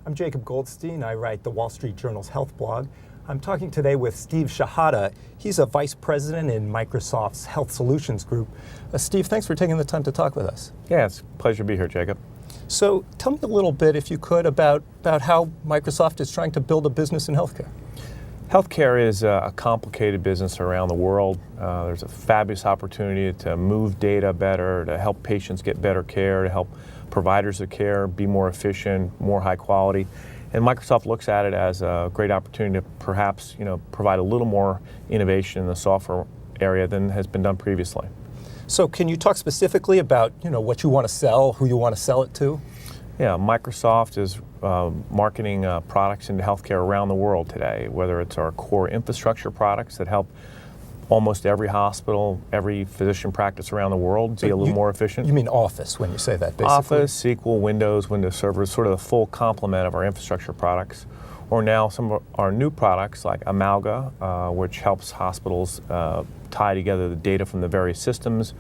I'm Jacob Goldstein. I write the Wall Street Journal's health blog. I'm talking today with Steve Shahada. He's a vice president in Microsoft's Health Solutions Group. Steve, thanks for taking the time to talk with us. Yeah, it's a pleasure to be here, Jacob. So tell me a little bit, if you could, about how Microsoft is trying to build a business in healthcare. Healthcare is a complicated business around the world. There's a fabulous opportunity to move data better, to help patients get better care, to help providers of care be more efficient, more high quality. And Microsoft looks at it as a great opportunity to perhaps, provide a little more innovation in the software area than has been done previously. So can you talk specifically about, what you want to sell, who you want to sell it to? Yeah, Microsoft is marketing products into healthcare around the world today, whether it's our core infrastructure products that help almost every hospital, every physician practice around the world be a little more efficient. You mean Office when you say that, basically? Office, SQL, Windows Server, sort of the full complement of our infrastructure products. Or now some of our new products like Amalga, which helps hospitals tie together the data from the various systems,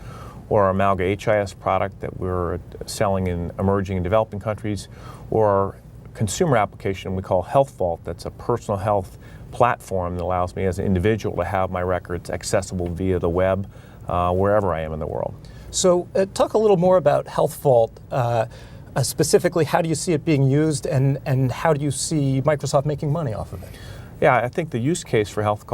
or our Amalga HIS product that we're selling in emerging and developing countries, or our consumer application we call Health Vault, that's a personal health platform that allows me as an individual to have my records accessible via the web wherever I am in the world. So talk a little more about Health Vault. Specifically, how do you see it being used, and how do you see Microsoft making money off of it? Yeah, I think the use case for Health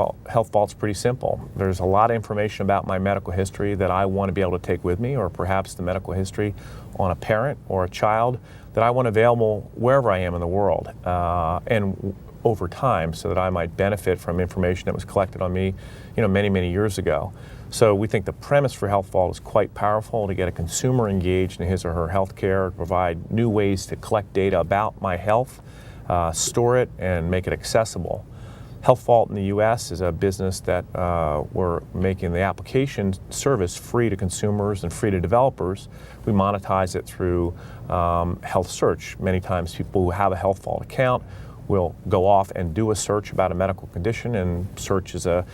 Vault is pretty simple. There's a lot of information about my medical history that I want to be able to take with me, or perhaps the medical history on a parent or a child that I want available wherever I am in the world, and over time, so that I might benefit from information that was collected on me, many, many years ago. So we think the premise for Health Vault is quite powerful to get a consumer engaged in his or her health care, provide new ways to collect data about my health, store it, and make it accessible. Health Vault in the U.S. is a business that we're making the application service free to consumers and free to developers. We monetize it through health search. Many times people who have a Health Vault account will go off and do a search about a medical condition, and search is an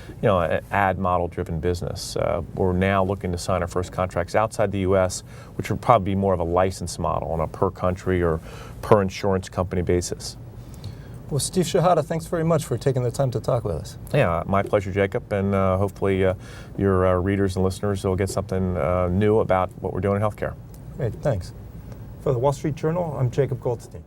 ad model driven business. We're now looking to sign our first contracts outside the U.S., which would probably be more of a license model on a per country or per insurance company basis. Well, Steve Shahada, thanks very much for taking the time to talk with us. Yeah, my pleasure, Jacob, and hopefully your readers and listeners will get something new about what we're doing in healthcare. Great, thanks. For the Wall Street Journal, I'm Jacob Goldstein.